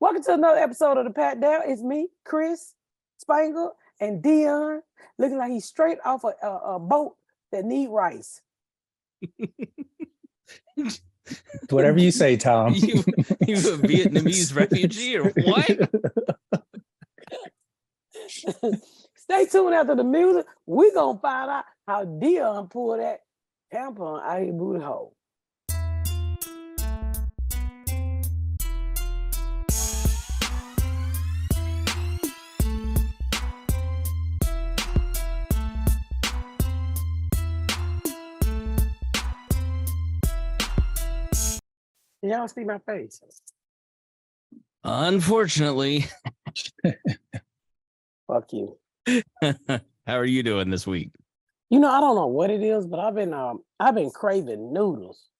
Welcome to another episode of the Pat Down. It's me, Chris Spangle, and Dion, looking like he's straight off a boat that need rice. Whatever you say, Tom. You a Vietnamese refugee or what? Stay tuned after the music. We're going to find out how Dion pulled that tampon out of his booty hole. Y'all see my face? Unfortunately. Fuck you. How are you doing this week? You know, I don't know what it is, but I've been craving noodles.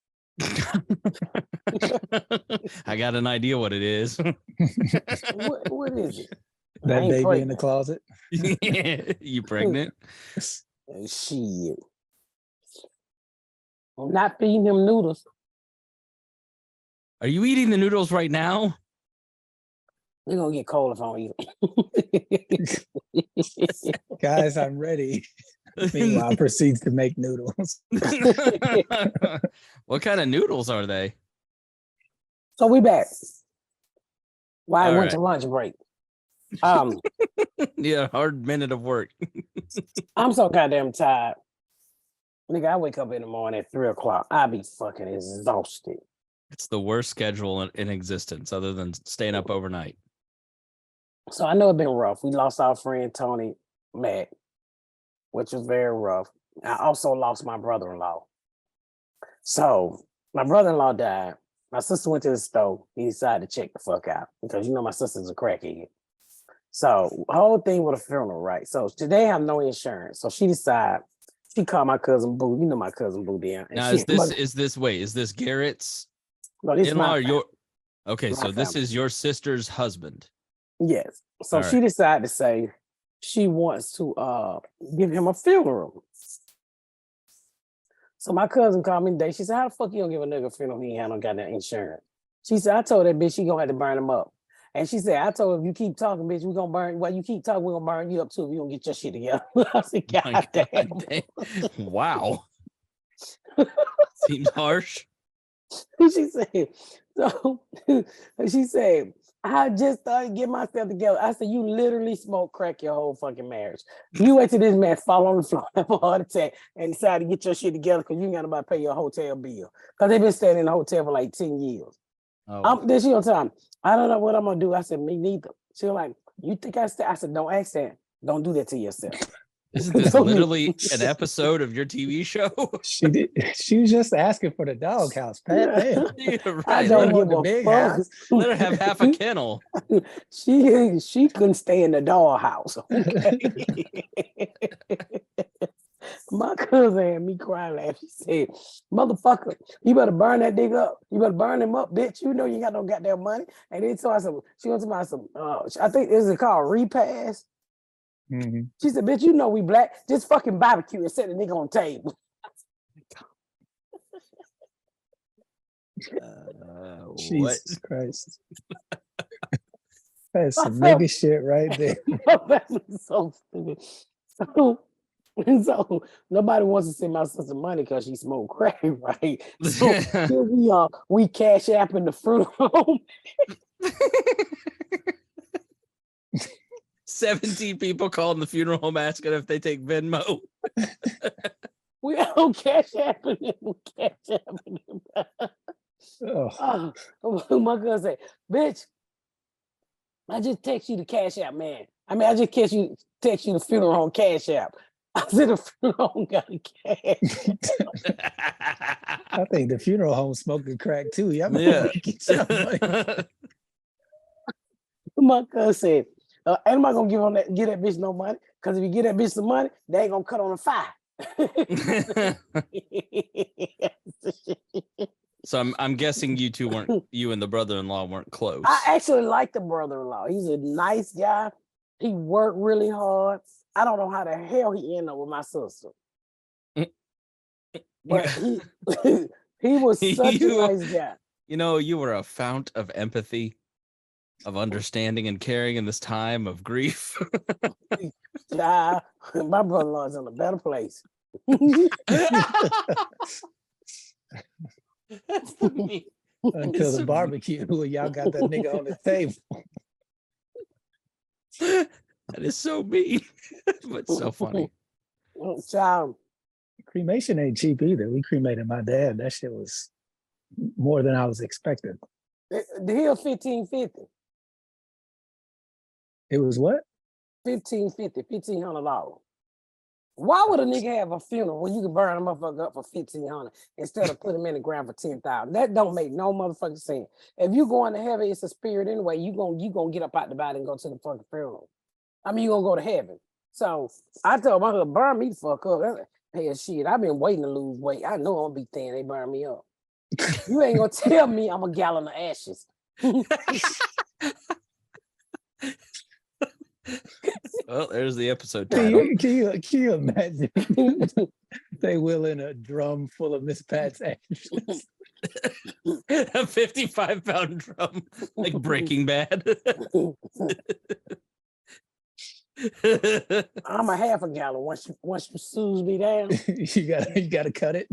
I got an idea what it is. What is it? That baby pregnant. In the closet. You pregnant? Shit. I'm not feeding him noodles. Are you eating the noodles right now? They're gonna get cold if I don't eat. Guys, I'm ready. Meanwhile, proceeds to make noodles. What kind of noodles are they? So we back. Why I All went to lunch break. Yeah, hard minute of work. I'm so goddamn tired. Nigga, I wake up in the morning at 3:00. I be fucking exhausted. It's the worst schedule in existence other than staying up overnight. So I know it's been rough. We lost our friend Tony Mack, which was very rough. I also lost my brother-in-law. So my brother-in-law died. My sister went to the store. He decided to check the fuck out because you know my sister's a crackhead. So the whole thing with a funeral, right? So today I have no insurance. So she decided, she called my cousin Boo. You know my cousin Boo down. Now is this Garrett's in-law or your? Okay, so this is your sister's husband. Yes. So she decided to say she wants to give him a funeral. So my cousin called me today. She said, "How the fuck you gonna give a nigga a funeral? He ain't had no goddamn insurance." She said, "I told that bitch she gonna have to burn him up." And she said, "I told her if you keep talking, bitch, we gonna burn. Well, you keep talking, we gonna burn you up too if you don't get your shit together." I said, "God damn." Wow. Seems harsh. She said, so she said, "I just started getting myself together." I said, "You literally smoke crack your whole fucking marriage. You wait till this man fall on the floor, have a heart attack, and decide to get your shit together because you ain't got nobody to pay your hotel bill. Because they've been staying in the hotel for like 10 years. Oh. Then she gonna tell me, "I don't know what I'm gonna do." I said, "Me neither." She was like, "You think I said?" I said, "Don't ask that. Don't do that to yourself." Isn't this literally an episode of your TV show? She did. She was just asking for the doghouse, Pat. Yeah, right. I don't give a big fuck. house. Let her have half a kennel. She couldn't stay in the dollhouse. Okay. My cousin had me crying laughing. She said, "Motherfucker, you better burn that nigga up. You better burn him up, bitch. You know you got no goddamn money." And then so I said, she went to my some I think this is called repast. Mm-hmm. She said, "Bitch, you know we black. Just fucking barbecue and set the nigga on the table." Jesus Christ. That's some nigga shit right there. That was so stupid. So nobody wants to send my sister money because she smoked crack, right? So here we are. We cash app in the funeral home. 17 people calling the funeral home asking if they take Venmo. We don't cash app in them. We cash app in them. Oh, my cousin said, "Bitch, I just text you the cash app, man. I mean, I just text you the funeral home cash app." I said, "The funeral home got a cash." I think the funeral home smoking crack too. Yeah. My cousin said, "Ain't nobody gonna give that bitch no money, because if you give that bitch some money, they ain't gonna cut on the fire." So I'm guessing you and the brother-in-law weren't close. I actually like the brother-in-law. He's a nice guy. He worked really hard. I don't know how the hell he ended up with my sister. But he was such a nice guy. You know, you were a fount of empathy. of understanding and caring in this time of grief. My brother-in-law is in a better place. Until the barbecue, y'all got that nigga on the table. That is so mean, but so funny. Child. Cremation ain't cheap either. We cremated my dad. That shit was more than I was expecting. The hill $1,550. It was what? $1,550, $1,500. Why would a nigga have a funeral when you can burn a motherfucker up for $1,500 instead of put him in the ground for $10,000? That don't make no motherfucking sense. If you going to heaven, it's a spirit anyway. You gonna get up out the body and go to the fucking funeral. I mean, you gonna go to heaven. So I told my husband, burn me the fuck up. Hey, shit, I've been waiting to lose weight. I know I'm gonna be thin. They burn me up. You ain't gonna tell me I'm a gallon of ashes. Well, there's the episode title. Can you imagine? They will in a drum full of Miss Pat's ashes. A 55-pound drum, like Breaking Bad. I'm a half a gallon. Once you soothe me down, you gotta cut it.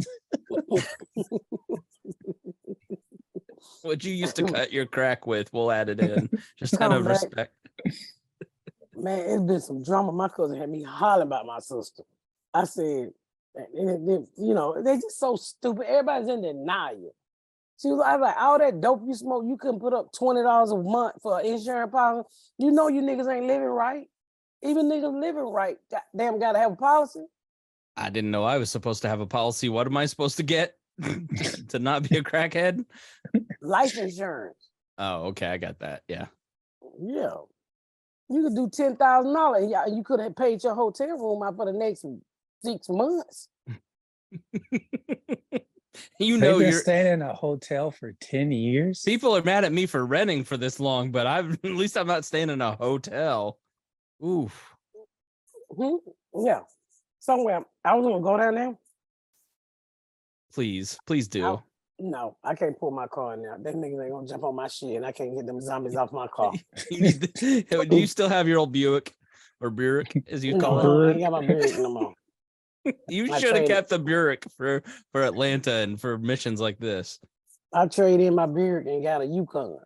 What you used to cut your crack with, we'll add it in. Just out of respect. Man, it's been some drama. My cousin had me hollering about my sister. I said, they just so stupid. Everybody's in denial. I was like, all that dope you smoke, you couldn't put up $20 a month for an insurance policy. You know you niggas ain't living right. Even niggas living right, goddamn, gotta have a policy. I didn't know I was supposed to have a policy. What am I supposed to get to not be a crackhead? Life insurance. Oh, okay, I got that. Yeah. Yeah. You could do $10,000. Yeah, you could have paid your hotel room out for the next 6 months. You're staying in a hotel for 10 years. People are mad at me for renting for this long, but at least I'm not staying in a hotel. Oof. Mm-hmm. Yeah. Somewhere. I was gonna go down there. Please do. No, I can't pull my car in there. Them niggas ain't gonna jump on my shit, and I can't get them zombies off my car. Do you still have your old Buick, or Buick, as you call it? I ain't got my Buick no more. You should have kept the Buick for Atlanta and for missions like this. I traded in my Buick and got a Yukon.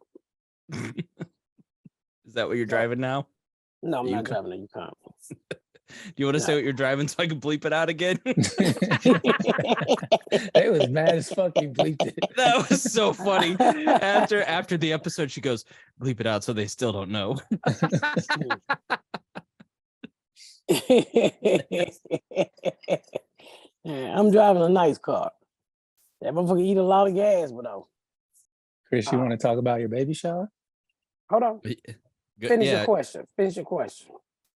Is that what you're driving now? No, I'm not driving a Yukon. Do you want to say what you're driving so I can bleep it out again? It was mad as fuck. You bleeped it. That was so funny. After the episode, she goes, bleep it out so they still don't know. I'm driving a nice car. That motherfucker eat a lot of gas, but though. Chris, you want to talk about your baby shower? Hold on. Finish your question.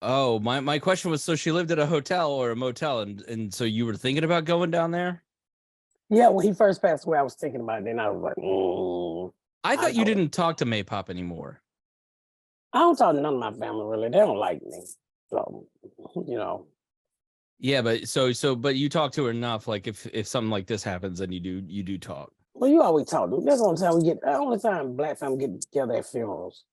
Oh, my question was, so she lived at a hotel or a motel, and so you were thinking about going down there? Yeah, when he first passed away, I was thinking about it. Then I was like, I thought you didn't talk to Maypop anymore. I don't talk to none of my family, really. They don't like me. So, Yeah, but but you talk to her enough, like if something like this happens, then you do talk. Well, you always talk. That's the only time black family get together at funerals.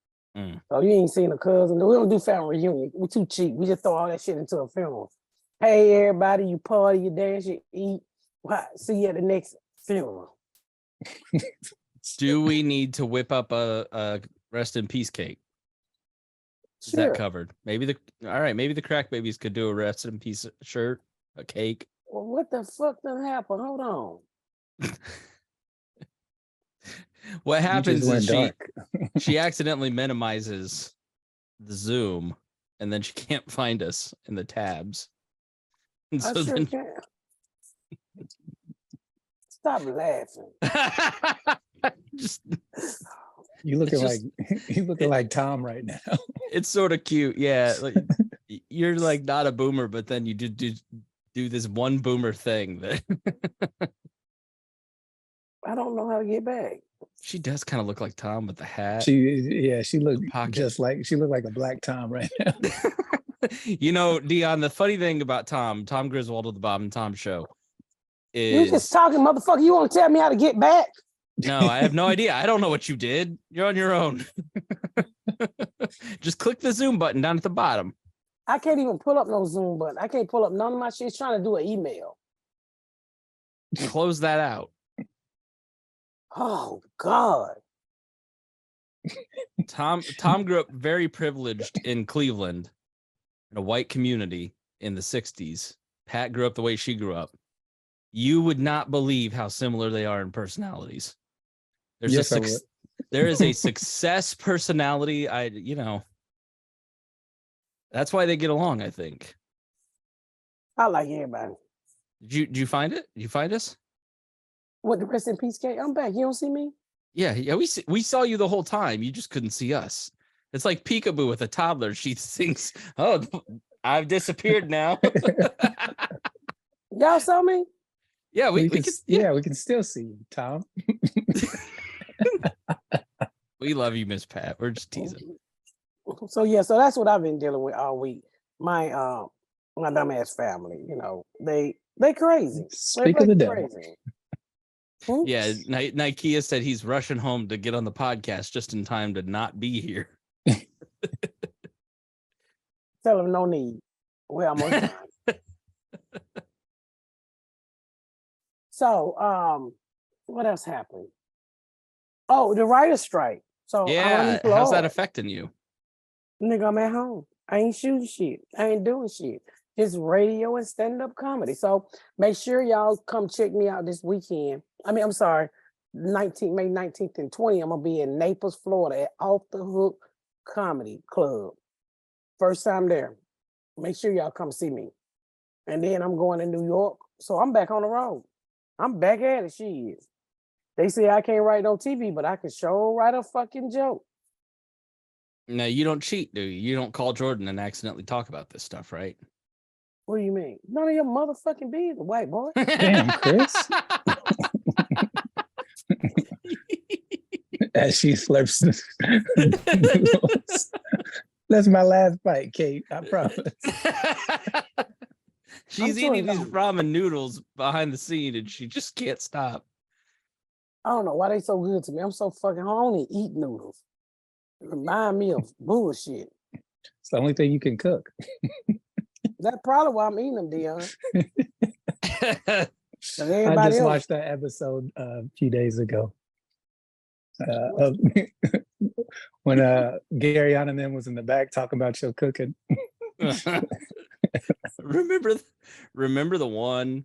So you ain't seen a cousin. We don't do family reunion. We're too cheap. We just throw all that shit into a funeral. Hey, everybody, you party, you dance, you eat. See you at the next funeral. Do we need to whip up a rest in peace cake? Is that covered? Maybe the crack babies could do a rest in peace shirt, a cake. Well, what the fuck done happened? Hold on. What happens is she accidentally minimizes the Zoom, and then she can't find us in the tabs. And so I can't. Stop laughing. You looking like Tom right now. It's sort of cute, yeah. Like, you're like not a boomer, but then you do this one boomer thing that I don't know how to get back. She does kind of look like Tom with the hat. She looked like a black Tom right now. Dion, the funny thing about Tom Griswold of the Bob and Tom Show is... You just talking, motherfucker. You want to tell me how to get back? No, I have no idea. I don't know what you did. You're on your own. Just click the Zoom button down at the bottom. I can't even pull up no Zoom button. I can't pull up none of my shit. It's trying to do an email. Close that out. Oh God. Tom grew up very privileged in Cleveland, in a white community in the 60s. Pat grew up the way she grew up. You would not believe how similar they are in personalities. There is a success personality. That's why they get along, I think. I like everybody. Did you find it? Did you find us? What, the rest in peace, Kate? I'm back. You don't see me? Yeah. We saw you the whole time. You just couldn't see us. It's like peekaboo with a toddler. She thinks, "Oh, I've disappeared now." Y'all saw me? Yeah, we can still see you, Tom. We love you, Miss Pat. We're just teasing. So that's what I've been dealing with all week. My dumbass family, they crazy. Speak of the devil. Crazy. Yeah, Nikea said he's rushing home to get on the podcast just in time to not be here. Tell him no need. Well, I'm on time. So, what else happened? Oh, the writer's strike. So yeah, how's that affecting you? Nigga, I'm at home. I ain't shooting shit. I ain't doing shit. Just radio and stand-up comedy. So make sure y'all come check me out this weekend. I'm sorry, May 19th and 20th. I'm gonna be in Naples, Florida at Off the Hook Comedy Club. First time there. Make sure y'all come see me. And then I'm going to New York. So I'm back on the road. I'm back at it. She is. They say I can't write no TV, but I can sure write a fucking joke. No, you don't cheat, do you? You don't call Jordan and accidentally talk about this stuff, right? What do you mean? None of your motherfucking business, white boy. Damn, Chris. As she slurps the noodles. That's my last bite, Kate. I promise. She's eating these ramen noodles behind the scene and she just can't stop. I don't know why they so good to me. I'm so fucking I only eat noodles. Remind me of bullshit. It's the only thing you can cook. That's probably why I'm eating them, Dion. I just watched that episode a few days ago. When Gary on and them was in the back talking about your cooking. Remember the one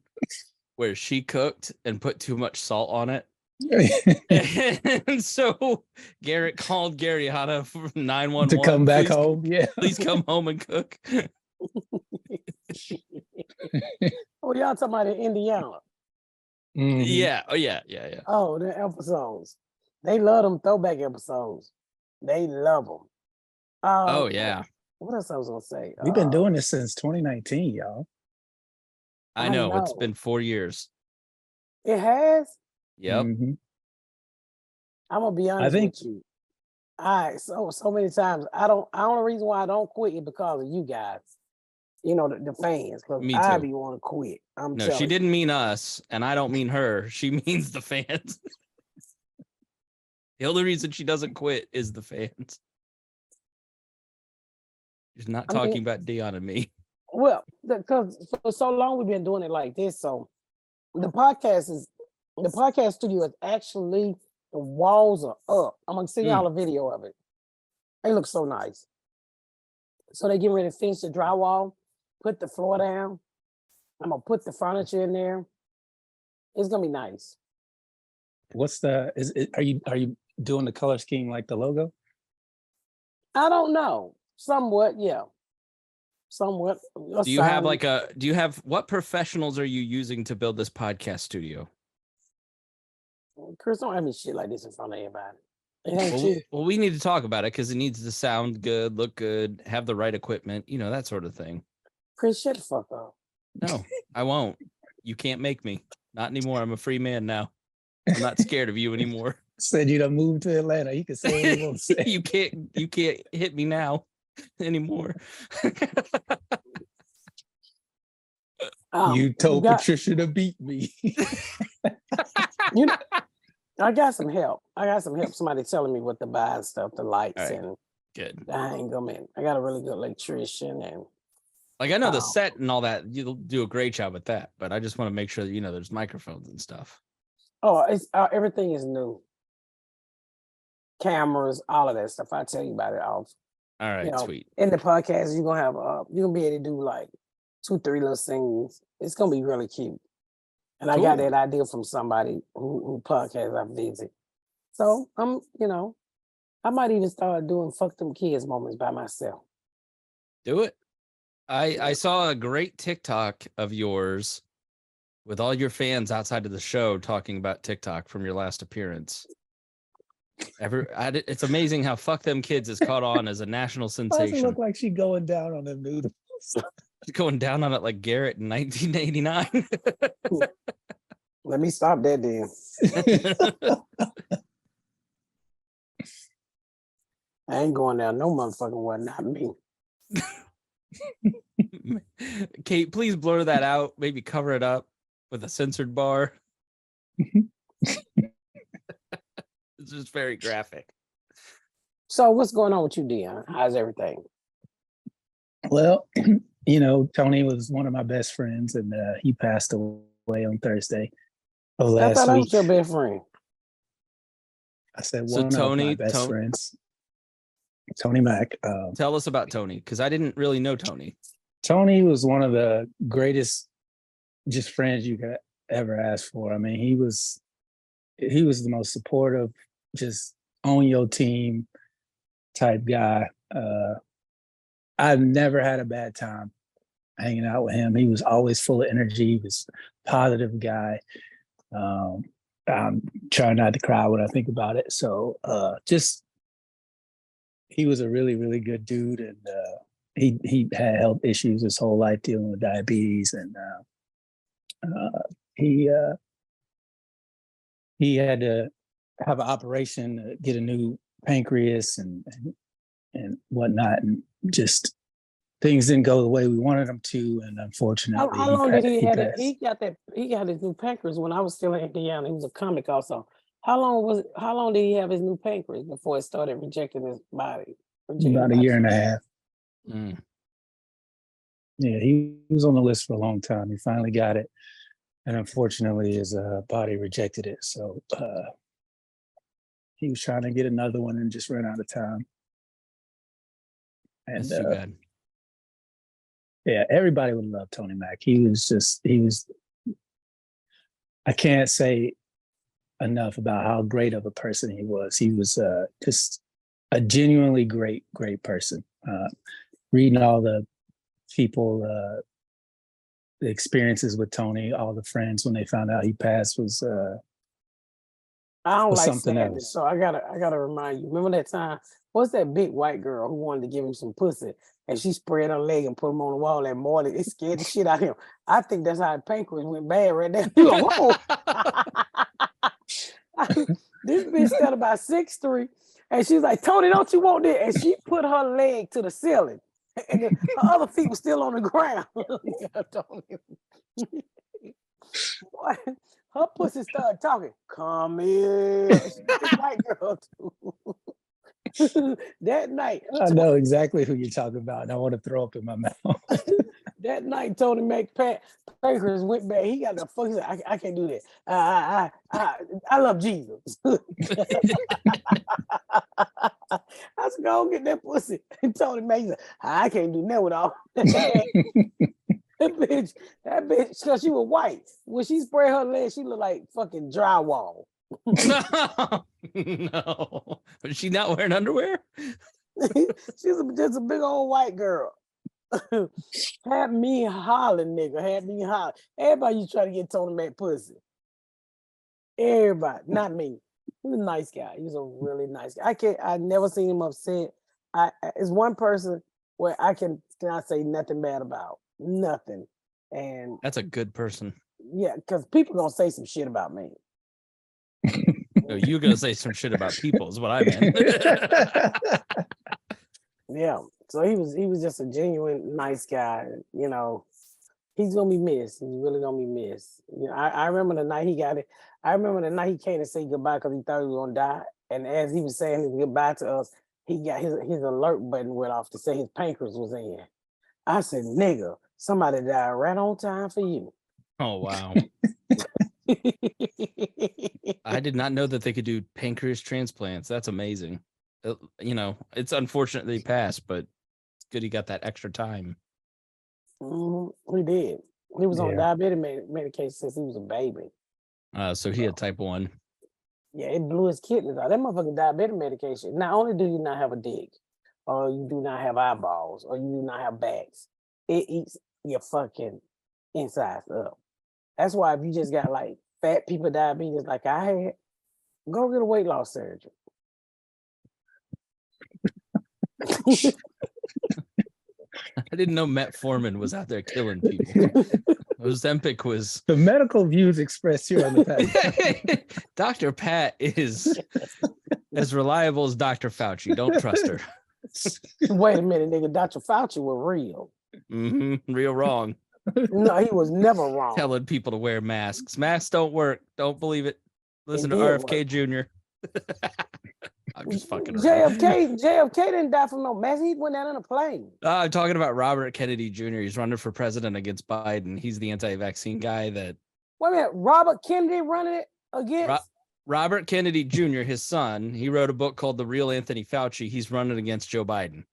where she cooked and put too much salt on it? And so Garrett called Garyana for 911 to come back home. Yeah, please come home and cook. Oh, y'all talking about in Indiana? Mm-hmm. Yeah. Oh, the episodes. They love them throwback episodes. They love them. Oh yeah. What else I was gonna say? We've been doing this since 2019, y'all. I know. It's been 4 years. It has. Yep. Mm-hmm. I'm gonna be honest with you. So many times the only reason why I don't quit is because of you guys. The fans. Because I be want to quit. No, she didn't mean us, and I don't mean her. She means the fans. The only reason she doesn't quit is the fans. She's not talking about Dion and me. Well, because for so long we've been doing it like this. So the podcast studio is actually, the walls are up. I'm gonna send y'all a video of it. They look so nice. So they getting ready to finish the drywall, put the floor down. I'm gonna put the furniture in there. It's gonna be nice. Are you doing the color scheme like the logo? I don't know. Somewhat, yeah. Somewhat. Do you have what professionals are you using to build this podcast studio? Chris, don't have me shit like this in front of everybody. Well, we need to talk about it because it needs to sound good, look good, have the right equipment, that sort of thing. Chris, shut the fuck up. No, I won't. You can't make me. Not anymore. I'm a free man now. I'm not scared of you anymore. Said you done moved to Atlanta. You can say what you want to say. You can't hit me now anymore. You told Patricia to beat me. I got some help. Somebody telling me what to buy and stuff, the lights, right. And Good. I ain't gonna man. I got a really good electrician and Like I know the um, set and all that, you'll do a great job with that, but I just want to make sure that there's microphones and stuff. it's everything is new. Cameras, all of that stuff. I tell you about it all. All right, sweet. In the podcast, you're gonna have you're gonna be able to do like 2-3 little scenes. It's gonna be really cute. And I got Cool. that idea from somebody who podcast I visit. So I might even start doing fuck them kids moments by myself. Do it. I saw a great TikTok of yours with all your fans outside of the show talking about TikTok from your last appearance. It's amazing how "fuck them kids" is caught on as a national Why does it sensation. look like she going down on them noodles? She's going down on it like Garrett in 1989. Let me stop that then. I ain't going down no motherfucking way, not me. Kate, please blur that out. Maybe cover it up with a censored bar. It's just very graphic. So what's going on with you, Dion? How's everything? Well, Tony was one of my best friends, and he passed away on Thursday of I last thought I was week. your best friend. I said So one of Tony- my best Tony- friends, Tony Mack. Tell us about Tony, because I didn't really know Tony. Tony was one of the greatest just friends you could ever ask for. I mean, he was the most supportive, just on your team type guy. I've never had a bad time hanging out with him. He was always full of energy. He was a positive guy. I'm trying not to cry when I think about it. So he was a really, really good dude. And he had health issues his whole life dealing with diabetes. And he had to have an operation to get a new pancreas and whatnot. And just things didn't go the way we wanted them to. And unfortunately, How long did he have it? passed. He got his new pancreas when I was still in Indiana. He was a comic also. How long did he have his new pancreas before it started rejecting his body? About a year and a half. Mm. Yeah, he was on the list for a long time. He finally got it. And unfortunately, his body rejected it. So he was trying to get another one and just ran out of time. And That's too bad. yeah, everybody would love Tony Mack. I can't say enough about how great of a person he was. He was just a genuinely great person. Reading all the people, the experiences with Tony, all the friends when they found out he passed was I don't was like something sadness, else. so I gotta remind you. Remember that time? What's that big white girl who wanted to give him some pussy, and she spread her leg and put him on the wall that morning? It scared the shit out of him. I think that's how the pancreas went bad right there. He go, whoa. This bitch stood about 6'3", and she's like, "Tony, don't you want that?" And she put her leg to the ceiling, and her other feet were still on the ground. Boy, her pussy started talking. Come here. She's a white girl too. That night, I know exactly who you're talking about, and I want to throw up in my mouth. that night, Tony pancreas went back. He got the fuck. He said, I can't do that. I love Jesus. I said, go get that pussy. And Tony Mack said, I can't do that with all that. That bitch, because she was white. When she sprayed her leg, she looked like fucking drywall. No. Was she not wearing underwear? She's just a big old white girl. Had me hollering, nigga. Had me hollering. Everybody you try to get Tony Mack pussy. Everybody, not me. He was a nice guy. He was a really nice guy. I never seen him upset. It's one person where I cannot say nothing bad about. Nothing. And That's a good person. yeah, because people gonna say some shit about me. No, you're gonna say some shit about people is what I meant. Yeah. So he was just a genuine nice guy. You know, he's gonna be missed. He's really gonna be missed. You know, I remember the night he got it. I remember the night he came to say goodbye because he thought he was gonna die. And as he was saying his goodbye to us, he got his alert button went off to say his pancreas was in. I said, nigga, somebody died right on time for you. Oh wow. I did not know that they could do pancreas transplants. That's amazing. It's unfortunate they passed, but it's good he got that extra time. He did. He was on Yeah. diabetic medication since he was a baby. So he had type 1. Yeah, it blew his kidneys out. That motherfucking diabetic medication. Not only do you not have a dick, or you do not have eyeballs, or you do not have backs, it eats your fucking insides up. That's why if you just got like fat people diabetes like I had, go get a weight loss surgery. I didn't know metformin was out there killing people. Ozempic was. The medical views expressed here on the podcast. Dr. Pat is as reliable as Dr. Fauci. Don't trust her. Wait a minute, nigga. Dr. Fauci was real. Real wrong. No, he was never wrong. Telling people to wear masks. Masks don't work. Don't believe it. Listen to did RFK Jr. I'm just fucking around. JFK didn't die from no mess. He went out on a plane. I'm talking about Robert Kennedy Jr. He's running for president against Biden. He's the anti-vaccine guy that. Wait a minute, Robert Kennedy running it against? Robert Kennedy Jr., his son, he wrote a book called The Real Anthony Fauci. He's running against Joe Biden.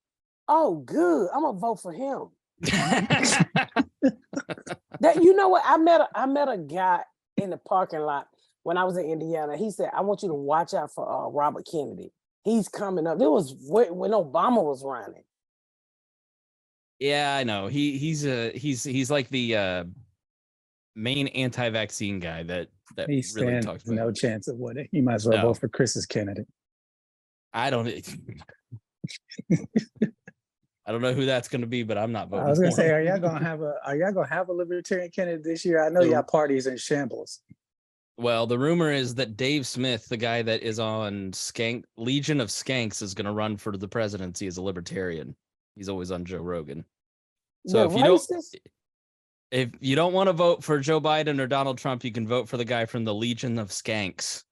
Oh, good. I'm gonna vote for him. That you know what? I met a guy in the parking lot when I was in Indiana. He said, "I want you to watch out for Robert Kennedy. He's coming up." It was when Obama was running. Yeah, I know. He's like the main anti-vaccine guy that He really stands talks about. no chance of winning. You might as well vote for Chris's candidate. I don't know who that's going to be, but I'm not voting. I was gonna for say, him. are y'all gonna have a libertarian candidate this year? I know y'all party's in shambles. Well, the rumor is that Dave Smith, the guy that is on Legion of Skanks, is going to run for the presidency as a libertarian. He's always on Joe Rogan. So if you don't want to vote for Joe Biden or Donald Trump, you can vote for the guy from the Legion of Skanks.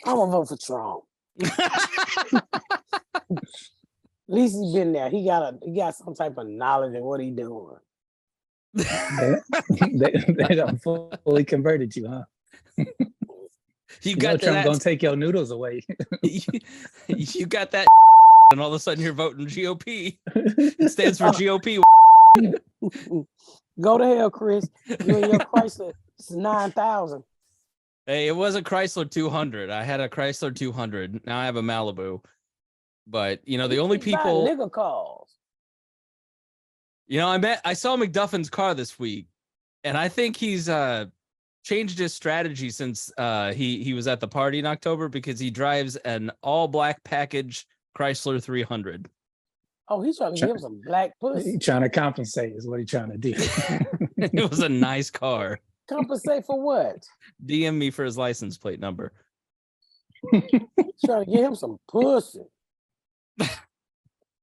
I'm gonna vote for Trump. At least he's been there. He got some type of knowledge of what he's doing. They don't fully converted you, huh? You got Trump gonna take your noodles away. You got that, and all of a sudden you're voting GOP. It stands for GOP. Go to hell, Chris. You and your Chrysler 9,000. Hey, it was a Chrysler 200. I had a Chrysler 200. Now I have a Malibu. But the only people nigga calls. I saw McDuffin's car this week, and I think he's changed his strategy since he was at the party in October, because he drives an all black package Chrysler 300. Oh, he's trying to give some black pussy. He's trying to compensate is what he's trying to do. It was a nice car. Compensate for what? DM me for his license plate number. Trying to get him some pussy.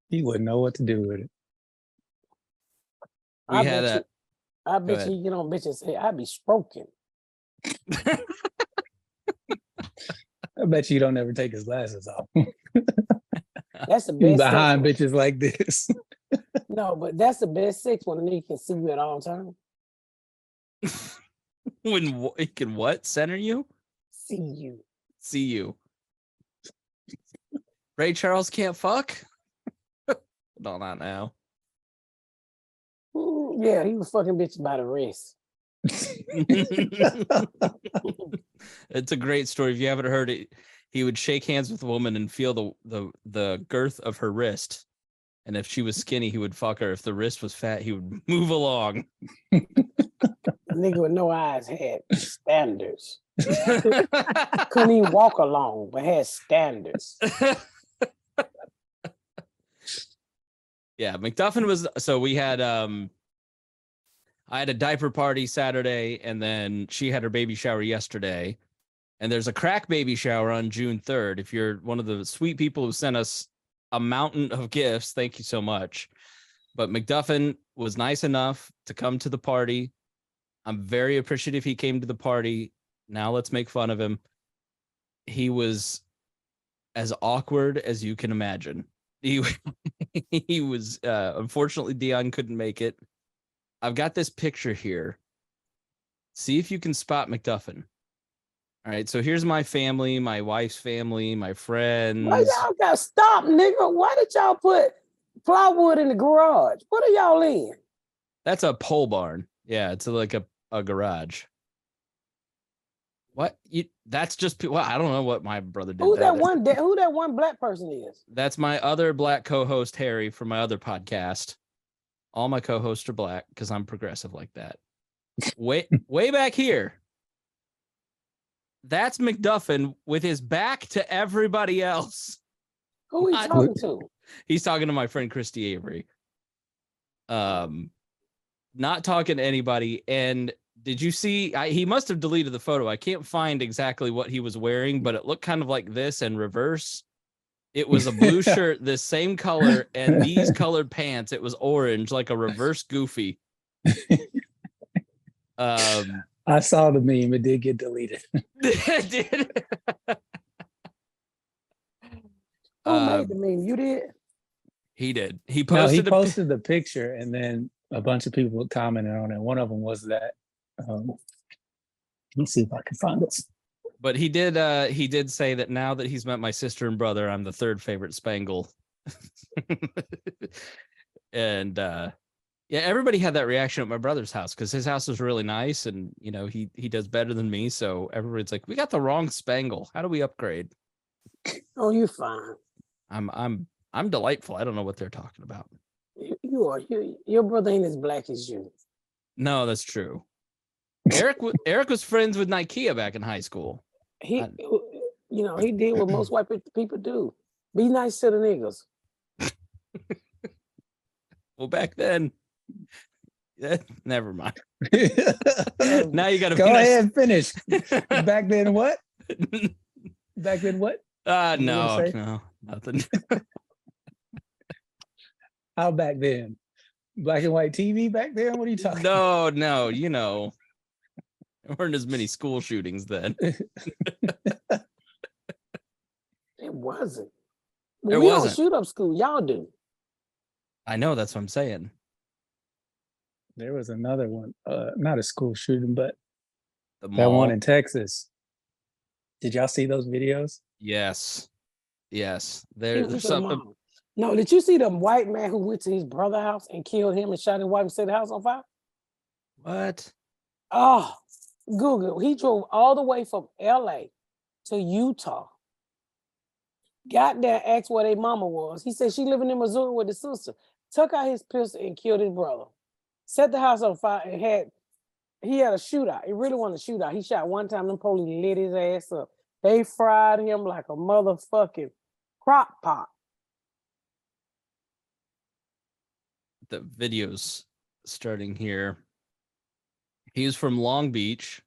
He wouldn't know what to do with it. I bet you get on bitch and say, "I'd be stroking." I bet you don't ever take his glasses off. That's the best. Behind bitches like this. No, but that's the best sex when a nigga can see you at all times. When he can what? Center you? See you. Ray Charles can't fuck? No, not now. Yeah, he was fucking bitches by the wrist. It's a great story. If you haven't heard it, he would shake hands with a woman and feel the girth of her wrist. And if she was skinny, he would fuck her. If the wrist was fat, he would move along. A nigga with no eyes had standards. Couldn't even walk along, but had standards. Yeah, McDuffin was. So we had I had a diaper party Saturday, and then she had her baby shower yesterday. And there's a crack baby shower on June 3rd. If you're one of the sweet people who sent us a mountain of gifts, thank you so much. But McDuffin was nice enough to come to the party. I'm very appreciative he came to the party. Now let's make fun of him. He was as awkward as you can imagine. He he was unfortunately Dion couldn't make it. I've got this picture here. See if you can spot McDuffin. All right, so here's my family, my wife's family, my friends. Why y'all got stop, nigga? Why did y'all put plywood in the garage? What are y'all in? That's a pole barn. Yeah, it's like a garage. What? That's just, well, I don't know what my brother did. Who that one black person is? That's my other black co-host, Harry, from my other podcast. All my co-hosts are black because I'm progressive like that. Way back here. That's McDuffin with his back to everybody else. Who he talking to? He's talking to my friend Christy Avery. Not talking to anybody. And did you see? He must have deleted the photo. I can't find exactly what he was wearing, but it looked kind of like this in reverse. It was a blue shirt, this same color, and these colored pants. It was orange, like a reverse Goofy. I saw the meme. It did get deleted. It did. Who made the meme? You did? He did. He posted the picture, and then a bunch of people commented on it. One of them was that. Let me see if I can find this. But he did say that now that he's met my sister and brother, I'm the third favorite Spangle. And yeah, everybody had that reaction at my brother's house because his house was really nice, and you know he does better than me. So everybody's like, "We got the wrong Spangle. How do we upgrade?" Oh, you're fine. I'm delightful. I don't know what they're talking about. You are. Your brother ain't as black as you. No, that's true. Eric was friends with Nikea back in high school. He did what most white people do. Be nice to the niggas. Well, back then, never mind. Now you got to go ahead and finish. Back then, what? Back then, what? No, nothing. How back then? Black and white TV back then? What are you talking about? No, you know. There weren't as many school shootings then. It wasn't. There we wasn't. don't shoot up school. Y'all do. I know, that's what I'm saying. There was another one, not a school shooting, but The that mall. one in Texas. Did y'all see those videos? Yes. There's The something. mom. No, did you see the white man who went to his brother's house and killed him and shot his wife and set the house on fire? What? Oh, Google. He drove all the way from LA to Utah. Got there, asked where their mama was. He said she living in Missouri with his sister. Took out his pistol and killed his brother. Set the house on fire and he had a shootout. It really wasn't a shootout. He shot one time, them police lit his ass up. They fried him like a motherfucking crock pot. The video's starting here. He was from Long Beach.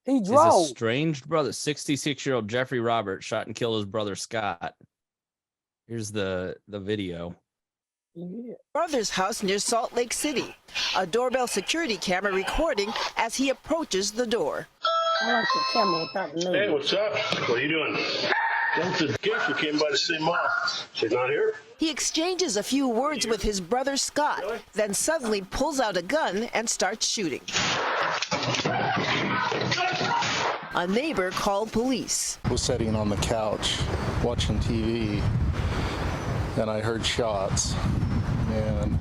He His drove. estranged brother, 66-year-old Jeffrey Roberts, shot and killed his brother Scott. Here's the video. Yeah. Brother's house near Salt Lake City. A doorbell security camera recording as he approaches the door. I like the camera without the name. Hey, what's up? What are you doing? What's the case? We came by to see Mom. She's not here? He exchanges a few words with his brother Scott, then suddenly pulls out a gun and starts shooting. A neighbor called police. I was sitting on the couch watching TV and I heard shots and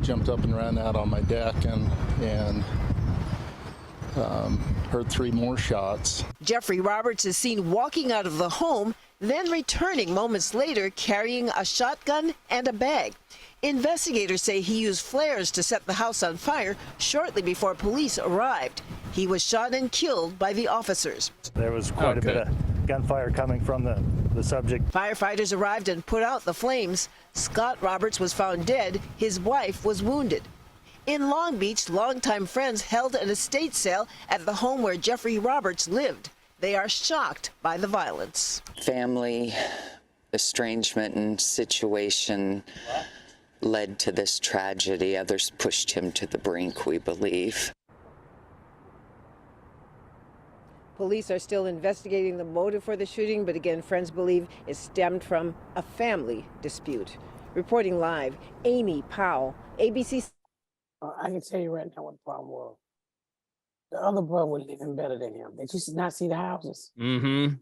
jumped up and ran out on my deck and heard 3 more shots. Jeffrey Roberts is seen walking out of the home, then returning moments later carrying a shotgun and a bag. Investigators say he used flares to set the house on fire shortly before police arrived. He was shot and killed by the officers. There was quite a bit of gunfire coming from the subject. Firefighters arrived and put out the flames. Scott Roberts was found dead. His wife was wounded. In Long Beach, longtime friends held an estate sale at the home where Jeffrey Roberts lived. They are shocked by the violence. Family estrangement and situation led to this tragedy. Others pushed him to the brink, we believe. Police are still investigating the motive for the shooting, but again, friends believe it stemmed from a family dispute. Reporting live, Amy Powell, ABC. I can tell you right now what the problem was. The other brother was living better than him. Did you not see the houses? Mm-hmm.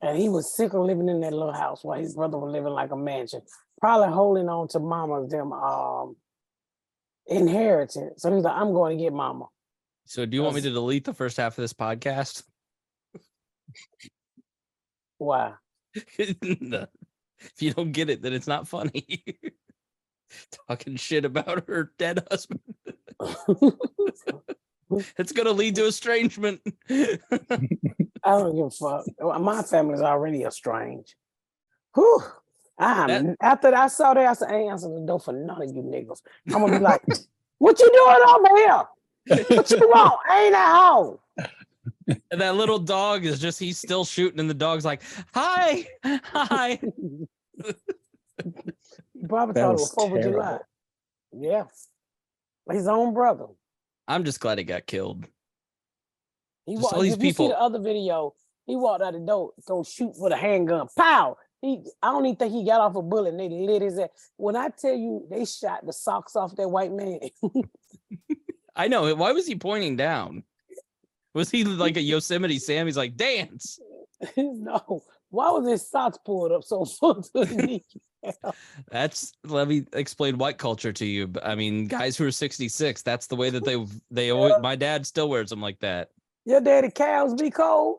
And he was sick of living in that little house while his brother was living like a mansion, probably holding on to mama's them inheritance. So he was like, I'm going to get mama. So do you want me to delete the first half of this podcast? Why? No. If you don't get it, then it's not funny. Talking shit about her dead husband. It's gonna lead to estrangement. I don't give a fuck. My family's already estranged. Whew. After I saw that, I said, I ain't answering the door for none of you niggas. I'm gonna be like, what you doing over here? What you want? I ain't at home. And that little dog is just, he's still shooting, and the dog's like, hi. Probably That thought it was was 4th of July. terrible. Yeah. His own brother. I'm just glad he got killed. He Just all walked, these if you see people- the other video, he walked out the door, go shoot with a handgun. Pow! I don't even think he got off a bullet and they lit his ass. When I tell you they shot the socks off that white man. I know. Why was he pointing down? Was he like a Yosemite Sam? He's like, dance. No. Why was his socks pulled up so full to the knee? Let me explain white culture to you. I mean, guys who are 66, that's the way that they always, my dad still wears them like that. Your daddy calves be cold?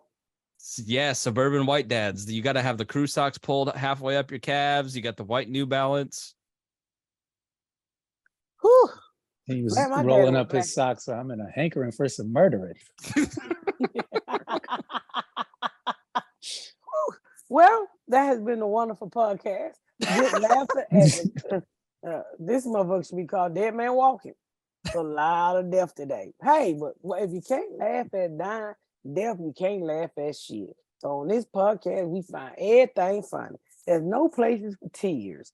Yeah, suburban white dads. You got to have the crew socks pulled halfway up your calves. You got the white New Balance. Whew. He was Man, my dad rolling was up his back- socks. So I'm in a hankering for some murdering. Well, that has been a wonderful podcast. Good laughter. This motherfucker should be called Dead Man Walking. It's a lot of death today. Hey, but if you can't laugh at dying death, you can't laugh at shit. So on this podcast, we find everything funny. There's no places for tears.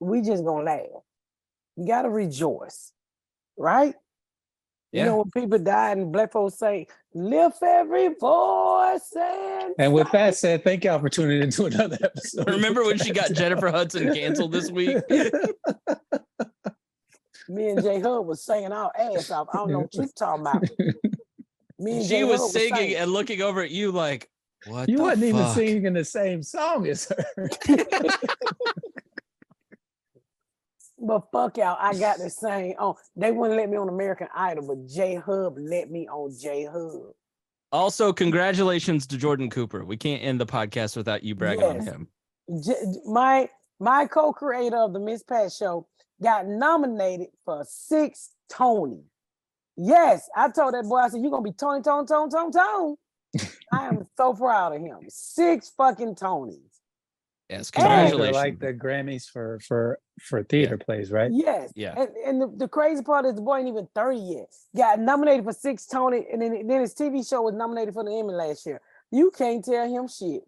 We just gonna laugh. You gotta rejoice, right? You Yeah. know, when people die and black folks say, lift every voice And with that said, thank y'all for tuning into another episode. Remember when she got Jennifer Hudson canceled this week? Me and J Hub was singing our ass off. I don't know what you're talking about. Me and She J-Hub was singing singing. and looking over at you like, what You the wasn't even fuck? singing the same song as her. But fuck y'all, I got to sing. Oh, they wouldn't let me on American Idol, but J Hub let me on J Hub. Also, congratulations to Jordan Cooper. We can't end the podcast without you bragging on Yes. him. My co-creator of the Miss Pat Show got nominated for 6 Tony. Yes, I told that boy, I said, you're gonna be Tony. I am so proud of him. 6 fucking Tonys. Yes, They're congratulations. like the Grammys for theater plays, right? Yes. Yeah. And the crazy part is the boy ain't even 30 yet. Got nominated for 6 Tony, and then his TV show was nominated for the Emmy last year. You can't tell him shit.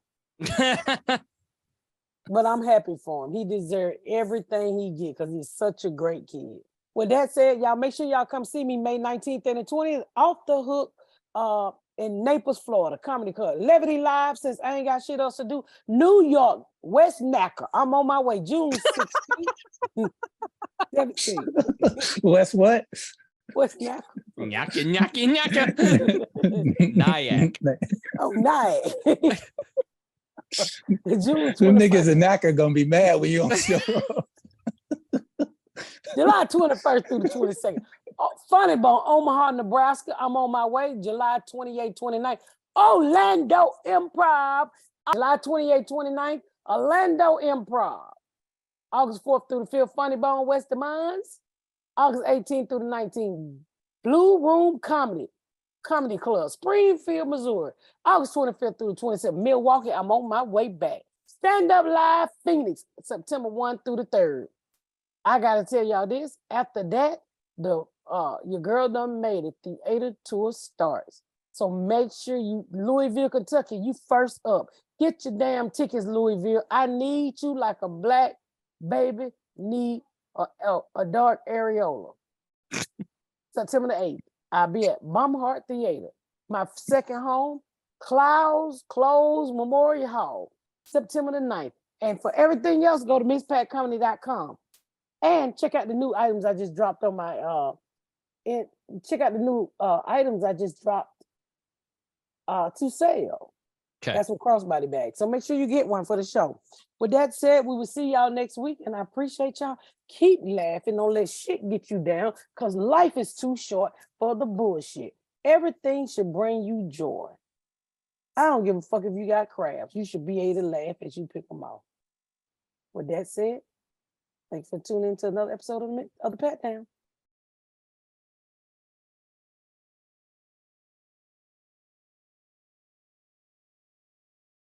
But I'm happy for him. He deserved everything he get because he's such a great kid. With that said, y'all make sure y'all come see me May 19th and the 20th off the hook in Naples, Florida, Comedy Club. Levity Live, since I ain't got shit else to do. New York, West Nacka. I'm on my way. June 16th. 17th. West what? West Nacka. Nyaka. Nyack. Oh, nice. June Them 21st. niggas in Nack are gonna be mad when you don't show up. July 21st through the 22nd. Oh, Funny Bone, Omaha, Nebraska. I'm on my way. July 28th, 29th. Orlando Improv. July 28th, 29th. Orlando Improv. August 4th through the 5th. Funny Bone, West Des Moines. August 18th through the 19th. Blue Room Comedy Club, Springfield, Missouri. August 25th through the 27th. Milwaukee. I'm on my way back. Stand Up Live Phoenix, September 1 through the 3rd. I gotta tell y'all this. After that, your girl done made it. Theater tour starts. So make sure you, Louisville, Kentucky, you first up. Get your damn tickets, Louisville. I need you like a black baby need a dark areola. September the 8th, I'll be at Baumhart Theater. My second home, Clouds Clothes Memorial Hall, September the 9th. And for everything else, go to MissPatComedy.com and check out the new items I just dropped on my check out the new items I just dropped to sale. Okay. That's with crossbody bags. So make sure you get one for the show. With that said, we will see y'all next week. And I appreciate y'all. Keep laughing. Don't let shit get you down because life is too short for the bullshit. Everything should bring you joy. I don't give a fuck if you got crabs. You should be able to laugh as you pick them off. With that said, thanks for tuning in to another episode of the Pat Down.